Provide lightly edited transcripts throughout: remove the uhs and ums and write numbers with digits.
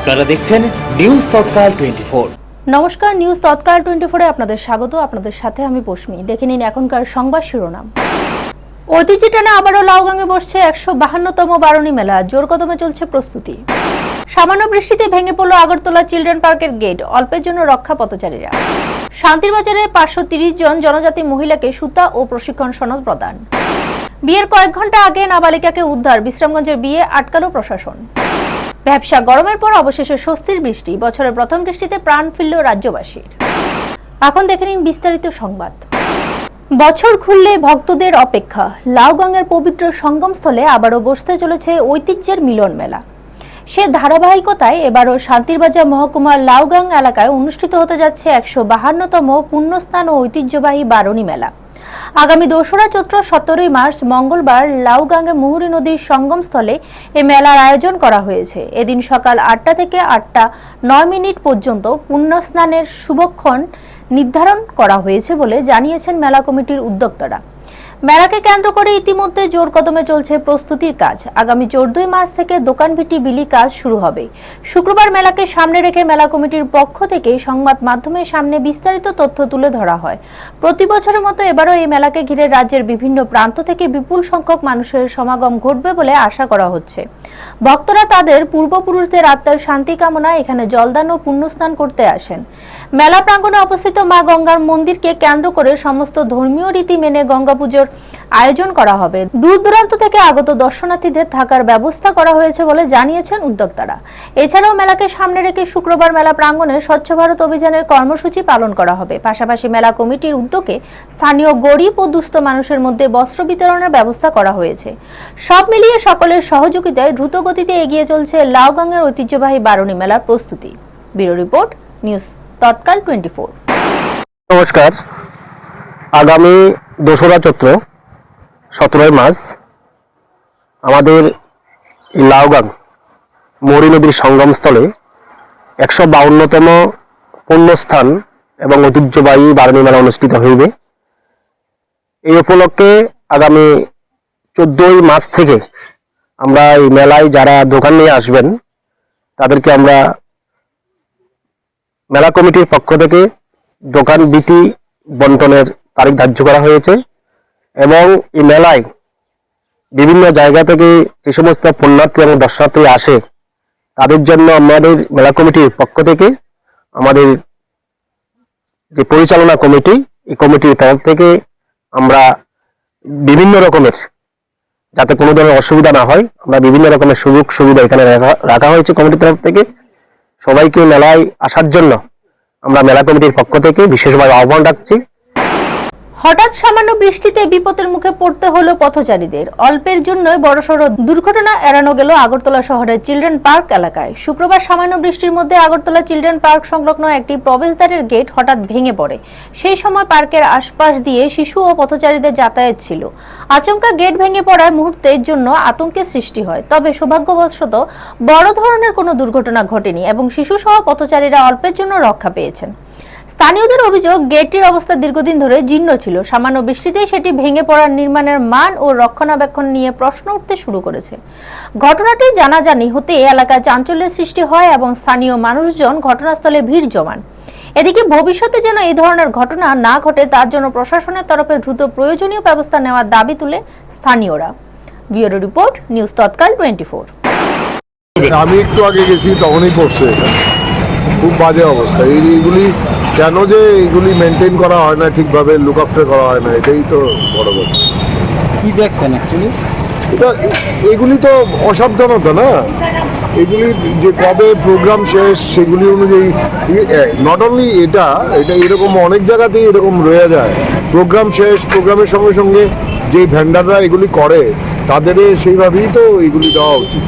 আপনারা দেখছেন নিউজ তৎকাল 24। নমস্কার, নিউজ তৎকাল 24-এ আপনাদের স্বাগত। আপনাদের সাথে আমি পশ্মি। দেখে নিন এখনকার সংবাদ শিরোনাম। ঐতিহ্য টানা আবারও লাউগাঙে বসছে 152তম বারণী মেলা। জোর কদমে চলছে প্রস্তুতি। সামান্য বৃষ্টিতে ভেঙে পড়ল আগরতলা চিলড্রেন পার্কের গেট, অল্পের জন্য রক্ষা পথচারীরা। শান্তির বাজারে 530 জন জনজাতি মহিলাকে সুতা ও প্রশিক্ষণ সনদ প্রদান। বিয়ের কয়েক ঘন্টা আগে নাবালিকাকে উদ্ধার, বিশ্রামগঞ্জের বিয়ে আটকালো প্রশাসন। ব্যবসা গরমের পর অবশেষে স্বস্তির বৃষ্টি, বছরের প্রথম বৃষ্টিতে প্রাণ ফিরল রাজ্যবাসীর। এখন দেখে নিন বিস্তারিত সংবাদ। বছর ঘুরলে ভক্তদের অপেক্ষা, লাউগাঙের পবিত্র সঙ্গমস্থলে আবারও বসতে চলেছে ঐতিহ্যের মিলন মেলা। সে ধারাবাহিকতায় এবারও শান্তিরবাজার মহকুমার লাউগাং এলাকায় অনুষ্ঠিত হতে যাচ্ছে 152তম পুণ্যস্থান ও ঐতিহ্যবাহী বারণী মেলা। আগামী 2রা চৈত্র 17ই মার্চ মঙ্গলবার লাউগাঙে মুহুরী নদীর সঙ্গমস্থলে এ মেলার আয়োজন করা হয়েছে। এদিন সকাল 8টা থেকে 8টা 9 মিনিট পর্যন্ত পুণ্যস্নানের শুভক্ষণ নির্ধারণ করা হয়েছে বলে জানিয়েছেন মেলা কমিটির উদ্যোক্তারা। মেলাকে কেন্দ্র করে ইতিমধ্যে জোর কদমে চলছে প্রস্তুতির কাজ। আগামী 14ই মার্চ থেকে দোকানভিটি বিলি কাজ শুরু হবে। শুক্রবার মেলাকে সামনে রেখে মেলা কমিটির পক্ষ থেকে সংবাদ মাধ্যমের সামনে বিস্তারিত তথ্য তুলে ধরা হয়। প্রতি বছরের মতো এবারও এই মেলাকে ঘিরে রাজ্যের বিভিন্ন প্রান্ত থেকে বিপুল সংখ্যক মানুষের সমাগম ঘটবে বলে আশা করা হচ্ছে। ভক্তরা তাদের পূর্বপুরুষদের আত্মার শান্তি কামনায় এখানে জলদান ও পুণ্যস্নান করতে আসেন। মেলা প্রাঙ্গণে অবস্থিত মা গঙ্গার মন্দিরকে কেন্দ্র করে সমস্ত ধর্মীয় রীতি মেনে গঙ্গা পুজোর আয়োজন করা হবে। দূর দূরান্ত থেকে আগত দর্শনার্থীদের থাকার ব্যবস্থা করা হয়েছে বলে জানিয়েছেন উদ্যোক্তারা। এছাড়াও মেলাকে সামনে রেখে শুক্রবার মেলা প্রাঙ্গণে স্বচ্ছ ভারত অভিযানের কর্মসূচি পালন করা হবে। পাশাপাশি মেলা কমিটির উদ্যোগে স্থানীয় গরিব ও দুস্থ মানুষের মধ্যে বস্ত্র বিতরণের ব্যবস্থা করা হয়েছে। সব মিলিয়ে সকলের সহযোগিতায় দ্রুত গতিতে এগিয়ে চলছে লাউগাঙের ঐতিহ্যবাহী বারণী মেলার প্রস্তুতি। ব্যুরো রিপোর্ট, নিউজ তৎকাল 24। নমস্কার। আগামী 2রা চৈত্র 17ই মার্চ আমাদের লাউগাং মুহুরী নদীর সঙ্গমস্থলে 152তম পুণ্যস্থান এবং ঐতিহ্যবাহী বারণী মেলা অনুষ্ঠিত হইবে। এই উপলক্ষে আগামী 14ই মার্চ থেকে আমরা এই মেলায় যারা দোকান নিয়ে আসবেন তাদেরকে আমরা মেলা কমিটির পক্ষ থেকে দোকান বিটি বন্টনের তারিখ ধার্য করা হয়েছে এবং এই মেলায় বিভিন্ন জায়গা থেকে যে সমস্ত পুণ্যার্থী এবং দর্শনার্থী আসে তাদের জন্য আমাদের মেলা কমিটির পক্ষ থেকে আমাদের যে পরিচালনা কমিটি, এই কমিটির তরফ থেকে আমরা বিভিন্ন রকমের, যাতে কোনো ধরনের অসুবিধা না হয়, আমরা বিভিন্ন রকমের সুযোগ সুবিধা এখানে রাখা হয়েছে কমিটির তরফ থেকে। সবাইকে মেলায় আসার জন্য আমরা মেলা কমিটির পক্ষ থেকে বিশেষভাবে আহ্বান রাখছি। হঠাৎ সামান্য বৃষ্টিতে বিপদের মুখে পড়তে হলো পথচারীদের। অল্পের জন্য বড়সড় দুর্ঘটনা এড়ানো গেল আগরতলা শহরের চিলড্রেন পার্ক এলাকায়। শুক্রবার সামান্য বৃষ্টির মধ্যে আগরতলা চিলড্রেন পার্ক সংলগ্ন একটি প্রবেশদ্বারের গেট হঠাৎ ভেঙে পড়ে। সেই সময় পার্কের আশপাশ দিয়ে শিশু ও পথচারীদের যাতায়াত ছিল। আচমকা গেট ভেঙে পড়ায় মুহূর্তের জন্য আতঙ্কের সৃষ্টি হয়। তবে সৌভাগ্যবশত বড় ধরনের কোনো দুর্ঘটনা ঘটেনি এবং শিশু সহ পথচারীরা অল্পের জন্য রক্ষা পেয়েছেন। স্থানীয়দের অভিযোগ, গেটটির অবস্থা দীর্ঘদিন ধরে জীর্ণ ছিল। সামান্য বৃষ্টিতেই সেটি ভেঙে পড়ার নির্মাণের মান ও রক্ষণাবেক্ষণ নিয়ে প্রশ্ন উঠতে শুরু করেছে। ঘটনাটি জানাজানি হতে এলাকায় চাঞ্চল্যের সৃষ্টি হয় এবং স্থানীয় মানুষজন ঘটনাস্থলে ভিড় জমান। এদিকে ভবিষ্যতে যেন এই ধরনের ঘটনা না ঘটে তার জন্য প্রশাসনের তরফে দ্রুত প্রয়োজনীয় ব্যবস্থা নেওয়ার দাবি তুলে স্থানীয়রা। ব্যুরো রিপোর্ট, নিউজ তৎকাল 24। আমি একটু আগে গেছি, তখনই পড়ছে, খুব বাজে অবস্থা। এইগুলি কেন যে এইগুলি মেনটেন করা হয় না ঠিকভাবে, লুক আফটার করা হয় না, এটাই তো বড় কথা। কি দেখছেন অ্যাকচুয়ালি? এটা এগুলি তো অসাবধানতা না। এগুলি যে কবে প্রোগ্রাম শেষ সেগুলি অনুযায়ী, নট অনলি এটা এরকম অনেক জায়গাতেই এরকম রয়ে যায়। প্রোগ্রাম শেষ, প্রোগ্রামের সঙ্গে সঙ্গে যে ভেন্ডাররা এগুলি করে তাদের সেইভাবেই তো এগুলি দেওয়া উচিত।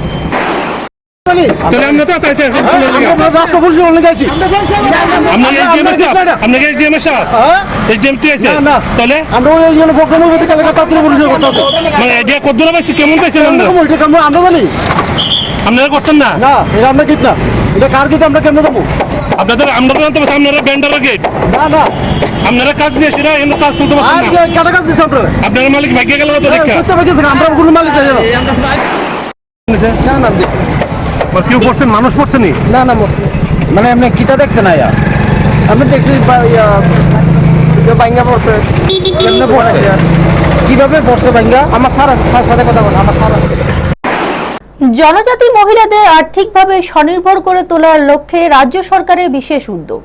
আপনারা করছেন না? এটা আমরা গেট না, এটা কার গেট? আমরা কেমনে যাবো? আপনাদের আমরা জানতে পারছি আপনারা ব্যান্ডারের গেট না, আপনারা কাজ নিয়ে সেটা এমন কাজ করতে পারছেন না। কাটা কাজ দিচ্ছেন আপনারা মালিক ভাগ্য গেল তো দেখা আমরা কোনো মালিক না। কেউ পড়ছেন, মানুষ পড়ছে নি? না না মানে আপনি কিটা দেখছেন আয়া? আমি দেখছি বাইঙ্গা পড়ছে। কেমনে পড়ছে, কিভাবে পড়ছে বাইঙ্গা? আমার স্যার সাথে কথা বল, আমার স্যার। জনজাতি মহিলাদের আর্থিকভাবে স্বনির্ভর করে তোলার লক্ষ্যে রাজ্য সরকারের বিশেষ উদ্যোগ।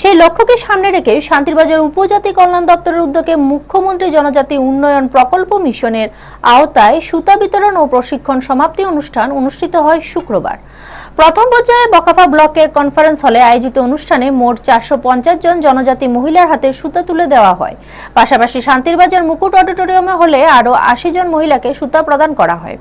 সেই লক্ষ্যকে সামনে রেখে শান্তিরবাজার উপজাতি কল্যাণ দপ্তরের উদ্যোগে মুখ্যমন্ত্রী জনজাতি উন্নয়ন প্রকল্প মিশনের আওতায় সুতা বিতরণ ও প্রশিক্ষণ সমাপ্তি অনুষ্ঠান অনুষ্ঠিত হয় শুক্রবার। প্রথম পর্যায়ে বকাফা ব্লকের কনফারেন্স হলে আয়োজিত অনুষ্ঠানে মোট 450 জন জনজাতি মহিলার হাতে সুতা তুলে দেওয়া হয়। পাশাপাশি শান্তিরবাজার মুকুট অডিটোরিয়ামে হলে আরও 80 জন মহিলাকে সুতা প্রদান করা হয়।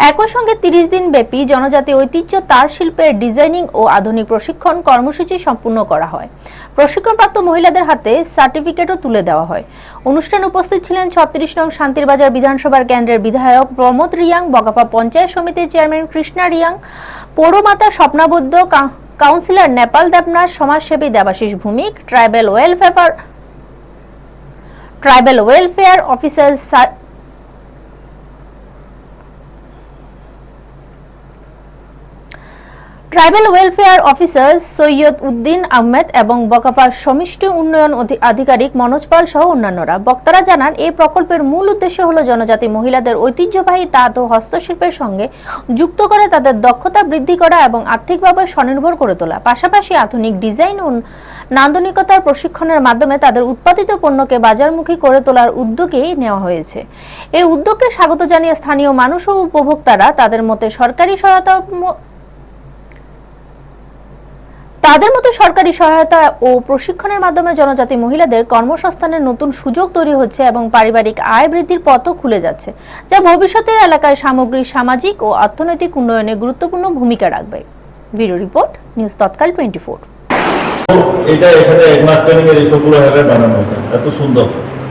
একই সঙ্গে 30 দিন ব্যাপী জনজাতি ঐতিহ্য তাঁত শিল্পের ডিজাইনিং ও আধুনিক প্রশিক্ষণ কর্মসূচি সম্পূর্ণ করা হয়। প্রশিক্ষণপ্রাপ্ত মহিলাদের হাতে সার্টিফিকেটও তুলে দেওয়া হয়। অনুষ্ঠানে উপস্থিত ছিলেন 36 নং শান্তিরবাজার বিধানসভার কেন্দ্রের বিধায়ক প্রমোদ রিয়াং, বগাফা পঞ্চায়েত সমিতির চেয়ারম্যান কৃষ্ণা রিয়াং, পৌরমাতা স্বপ্নাবদ্ধ, কাউন্সিলর নেপাল দেবনাথ, সমাজসেবী Debashis Bhowmik, tribal welfare officer Syed Uddin Ahmed এবং বকাফার সমষ্টি উন্নয়ন আধিকারিক মনোজ পাল সহ অন্যান্যরা। বক্তারা জানান, এই প্রকল্পের মূল উদ্দেশ্য হল জনজাতি মহিলাদের ঐতিহ্যবাহী তাঁত ও হস্তশিল্পের সঙ্গে যুক্ত করে তাদের দক্ষতা বৃদ্ধি করা এবং আর্থিকভাবে স্বনির্ভর করে তোলা। পাশাপাশি আধুনিক ডিজাইন ও নান্দনিকতার প্রশিক্ষণের মাধ্যমে তাদের উৎপাদিত পণ্যকে বাজারমুখী করে তোলার উদ্যোগই নেওয়া হয়েছে। এই উদ্যোগকে স্বাগত জানিয়ে স্থানীয় মানুষ ও উপভোক্তারা তাদের মতে সরকারি সহায়তা ও প্রশিক্ষণের মাধ্যমে জনজাতি মহিলাদের কর্মসংস্থানের নতুন সুযোগ তৈরি হচ্ছে এবং পারিবারিক আয় বৃদ্ধির পথও খুলে যাচ্ছে, যা ভবিষ্যতের এলাকায় সামগ্রিক সামাজিক ও অর্থনৈতিক উন্নয়নে গুরুত্বপূর্ণ ভূমিকা রাখবে। ব্যুরো রিপোর্ট, নিউজ তৎকাল 24। এটা এখানে এক মাস ট্রেনিং এর সবগুলো হেয়ার বানানো, এত সুন্দর,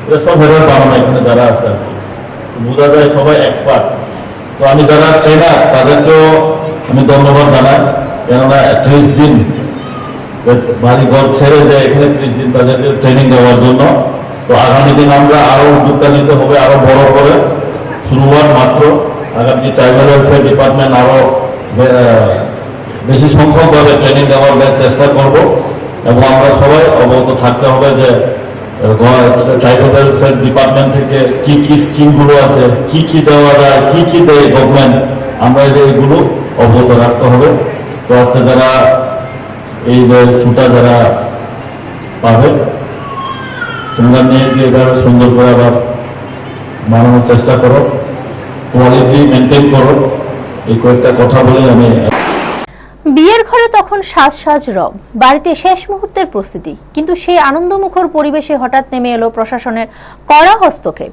এটা সব হেয়ার বানানো এখানে যারা আছে বোঝা যায় সবাই এক্সপার্ট। তো আমি যারা ট্রেনার তাদেরকেও আমি ধন্যবাদ জানাই, কেননা 30 দিন বাড়ি ঘর ছেড়ে যায় এখানে 30 দিন তাদেরকে ট্রেনিং দেওয়ার জন্য। তো আগামী দিন আমরা আরো উদ্যোক্তা নিতে হবে, আরো বড় করে শুরুয়াত মাত্র। আগামী ট্রাইবাল ওয়েলফেয়ার ডিপার্টমেন্ট আরো বেশি সংখ্যকভাবে ট্রেনিং দেওয়ার চেষ্টা করব এবং আমরা সবাই অবগত থাকতে হবে যে ট্রাইবাল ওয়েলফেয়ার ডিপার্টমেন্ট থেকে কি কি স্কিমগুলো আছে, কি কি দেওয়া যায়, কি কি দেয় গভর্নমেন্ট, আমরা এগুলো অবগত রাখতে হবে। তো আজকে যারা এই যে সুতা যারা পাবে তোমরা নিয়ে গিয়ে এভাবে সুন্দর করে আবার বানানোর চেষ্টা করো, কোয়ালিটি মেনটেন করো। এই কয়েকটা কথা বলে আমি। বিয়ের ঘরে তখন সাজ রব, বাড়িতে শেষ মুহূর্তের প্রস্তুতি, কিন্তু সেই আনন্দমুখর পরিবেশে হঠাৎ নেমে এলো প্রশাসনের কড়া হস্তক্ষেপ।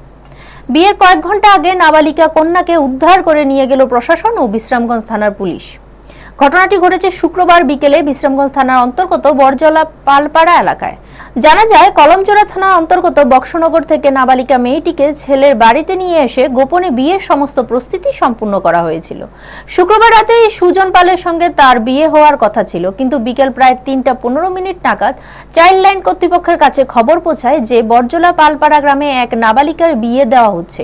বিয়ের কয়েক ঘন্টা আগে নাবালিকা কন্যাকে উদ্ধার করে নিয়ে গেল প্রশাসন ও বিশ্রামগঞ্জ থানার পুলিশ। ঘটনাটি ঘটেছে শুক্রবার বিকেলে বিশ্রামগঞ্জ থানার অন্তর্গত বরজলা পালপাড়া এলাকায়। জানা যায়, কলমচোরা থানার অন্তর্গত বক্সনগর থেকে নাবালিকা মেয়েটিকে ছেলের বাড়িতে নিয়ে এসে গোপনে বিয়ের সমস্ত প্রস্তুতি সম্পূর্ণ করা হয়েছিল। শুক্রবার রাতে সুজন পালের সঙ্গে তার বিয়ে হওয়ার কথা ছিল, কিন্তু বিকেল প্রায় 3:15 নাগাদ চাইল্ড লাইন কর্তৃপক্ষের কাছে খবর পৌঁছায় যে বরজলা পালপাড়া গ্রামে এক নাবালিকার বিয়ে দেওয়া হচ্ছে।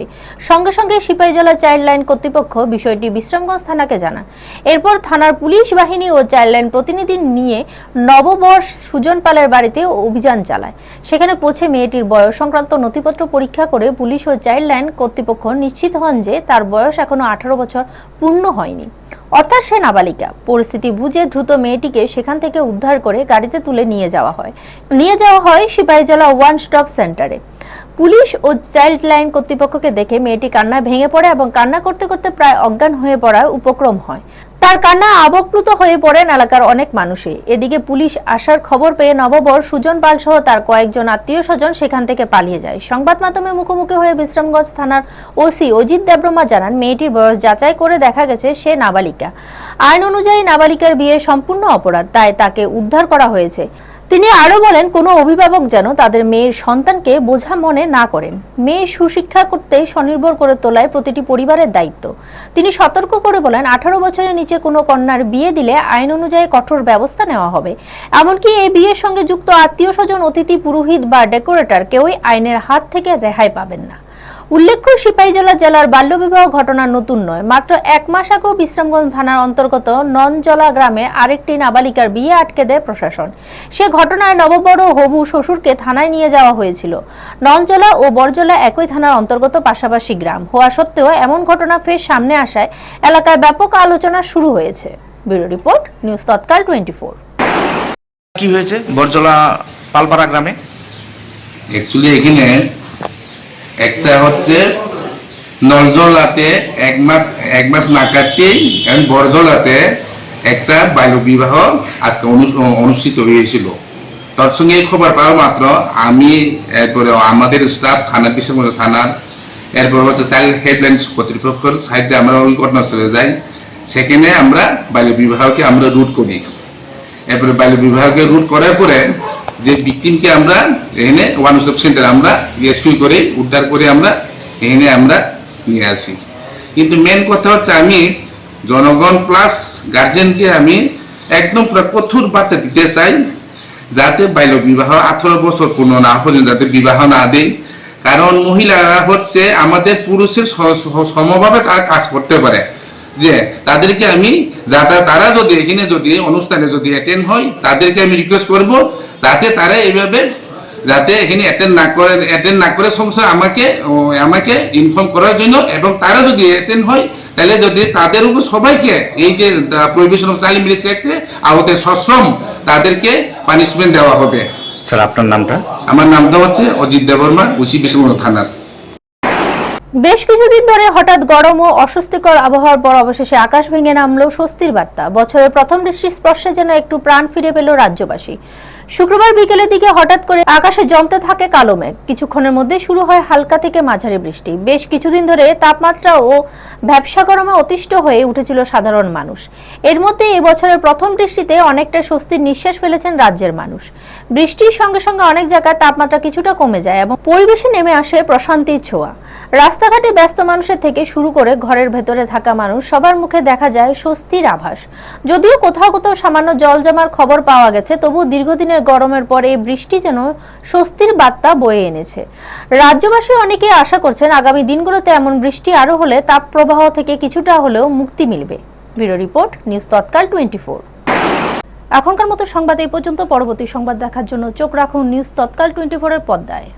সঙ্গে সঙ্গে সিপাহীজলা চাইল্ড লাইন কর্তৃপক্ষ বিষয়টি বিশ্রামগঞ্জ থানাকে জানান। এরপর থানার পুলিশ বাহিনী ও চাইল্ড লাইন প্রতিনিধি নিয়ে নববর্ষ সুজন পালের বাড়িতে অভিযান চালায়। সেখানে পৌঁছে মেয়েটির বয়স সংক্রান্ত নথিপত্র পরীক্ষা করে পুলিশ ও চাইল্ড লাইন কর্তৃপক্ষ নিশ্চিত হন যে তার বয়স এখনো 18 বছর পূর্ণ হয়নি, অর্থাৎ সে নাবালিকা। পরিস্থিতি বুঝে দ্রুত মেয়েটিকে সেখান থেকে উদ্ধার করে গাড়িতে তুলে নিয়ে যাওয়া হয় সিপাহীজলা ওয়ান স্টপ সেন্টারে। পুলিশ ও চাইল্ড লাইন কর্তৃপক্ষকে দেখে মেয়েটি কান্নায় ভেঙে পড়ে এবং কান্না করতে করতে প্রায় অজ্ঞান হয়ে পড়ার উপক্রম হয়। তার কান্না আবেগপ্লুত হয়ে পড়েন এলাকার অনেক মানুষই। এদিকে পুলিশ আসার খবর পেয়ে নববর সুজন পাল সহ তার কয়েকজন আত্মীয় স্বজন সেখান থেকে পালিয়ে যায়। সংবাদ মাধ্যমে মুখোমুখি হয়ে বিশ্রামগঞ্জ থানার ওসি অজিত দেববর্মা জানান, মেয়েটির বয়স যাচাই করে দেখা গেছে সে নাবালিকা। আইন অনুযায়ী নাবালিকার বিয়ে সম্পূর্ণ অপরাধ, তাই তাকে উদ্ধার করা হয়েছে। তিনি আরো বলেন, কোনো অভিভাবক যেন তাদের মেয়ের সন্তানকে বোঝা মনে না করেন। মেয়ে সুশিক্ষা করতে স্বনির্ভর করে তোলায় প্রতিটি পরিবারের দায়িত্ব। তিনি সতর্ক করে বলেন, 18 বছরের নিচে কোনো কন্যার বিয়ে দিলে আইন অনুযায়ী কঠোর ব্যবস্থা নেওয়া হবে। এমনকি এই বিয়ের সঙ্গে যুক্ত আত্মীয় স্বজন, অতিথি, পুরোহিত বা ডেকোরেটর কেউই আইনের হাত থেকে রেহাই পাবেন না। উল্লেখ্য সিপাহীজলা জেলার বাল্যবিবাহ ঘটনা নতুন নয়। মাত্র 1 মাস আগেও বিশ্রামগঞ্জ থানার অন্তর্গত ননজলা গ্রামে আরেকটি নাবালিকার বিয়ে আটকে দেয় প্রশাসন। সে ঘটনায় নববধূ হবু শ্বশুরকে থানায় নিয়ে যাওয়া হয়েছিল। ননজলা ও বরজলা একই থানার অন্তর্গত পাশাপাশি গ্রাম হওয়া সত্ত্বেও এমন ঘটনা ফের সামনে আসায় এলাকায় ব্যাপক আলোচনা শুরু হয়েছে। ব্যুরো রিপোর্ট, নিউজ তৎকাল 24। কি হয়েছে বরজলা পালপাড়া গ্রামে? অ্যাকচুয়ালি এখানে একটা হচ্ছে নলজলাতে এক মাস না কাটতেই বরজলাতে একটা বাল্য বিবাহ আজকে অনুষ্ঠিত হয়েছিল। তার সঙ্গে খবর পাওয়া মাত্র আমি, এরপরে আমাদের স্টাফ থানার বিশ্রামগঞ্জ থানার, এরপর হচ্ছে চাইল্ড হেল্পলাইন কর্তৃপক্ষের সাহায্যে আমরা ওই ঘটনাস্থলে যাই। সেখানে আমরা বাল্য বিবাহকে আমরা রুট করি। এরপরে বাল্য বিবাহকে রুট করার পরে যে ভিকটিমকে আমরা এখানে ওয়ান স্টপ সেন্টার আমরা রেস্কিউ করে উদ্ধার করে আমরা এখানে আমরা নিয়ে আসি। কিন্তু মেন কথা হচ্ছে আমি জনগণ প্লাস গার্জেনকে আমি একদম পুরো কঠোর বার্তা দিতে চাই, যাতে বাল্য বিবাহ 18 বছর পূর্ণ না পর্যন্ত যাতে বিবাহ না দেয়। কারণ মহিলারা হচ্ছে আমাদের পুরুষের সমভাবে তারা কাজ করতে পারে। যে তাদেরকে আমি তারা যদি এখানে যদি অনুষ্ঠানে যদি অ্যাটেন্ড হয়, তাদেরকে আমি রিকোয়েস্ট করব যাতে তারা এইভাবে যাতে এখানে অ্যাটেন্ড না করে সংসার আমাকে ইনফর্ম করার জন্য, এবং তারা যদি অ্যাটেন্ড হয় তাহলে যদি তাদের উপর সবাইকে এই যে প্রহিবিশন অফ চাইল্ড ম্যারেজ অ্যাক্টে আওতায় সশ্রম তাদেরকে পানিশমেন্ট দেওয়া হবে। স্যার আপনার নামটা? আমার নামটা হচ্ছে অজিত দেববর্মা, উচি বিশ্রামগঞ্জ থানার। বেশ কিছুদিন ধরে হঠাৎ গরম ও অস্বস্তিকর আবহাওয়ার পর অবশেষে আকাশ ভেঙে নামলো স্বস্তির বার্তা। বছরের প্রথম বৃষ্টির স্পর্শে যেন একটু প্রাণ ফিরে পেল রাজ্যবাসী। শুক্রবার বিকেলের দিকে হঠাৎ করে আকাশে জমতে থাকে কালো মেঘ। কিছুক্ষণের মধ্যে শুরু হয় হালকা থেকে মাঝারি বৃষ্টি। বেশ কিছুদিন ধরে তাপমাত্রা ও ভ্যাপসা গরমে অতিষ্ঠ হয়ে উঠেছিল সাধারণ মানুষ। এর মধ্যে এই বছরের প্রথম বৃষ্টিতে অনেকটা স্বস্তির নিঃশ্বাস ফেলেছেন রাজ্যের মানুষ। বৃষ্টির সঙ্গে সঙ্গে অনেক জায়গায় তাপমাত্রা কিছুটা কমে যায় এবং পরিবেশে নেমে আসে প্রশান্তির ছোঁয়া। রাস্তাঘাটে ব্যস্ত মানুষের থেকে শুরু করে ঘরের ভেতরে থাকা মানুষ সবার মুখে দেখা যায় স্বস্তির আভাস। যদিও কোথাও কোথাও সামান্য জল জমার খবর পাওয়া গেছে, তবু দীর্ঘদিনের গরমের পরে এই বৃষ্টি যেন স্বস্তির বার্তা বয়ে এনেছে। রাজ্যবাসী অনেকেই আশা করছেন আগামী দিনগুলোতে এমন বৃষ্টি আরো হলে তাপপ্রবাহ থেকে কিছুটা হলেও মুক্তি মিলবে। ব্যুরো রিপোর্ট, নিউজ তৎকাল 24। এখনকার মতো সংবাদ এই পর্যন্ত। পরবর্তী সংবাদ দেখার জন্য চোখ রাখুন নিউজ তৎকাল 24 এর পর্দায়।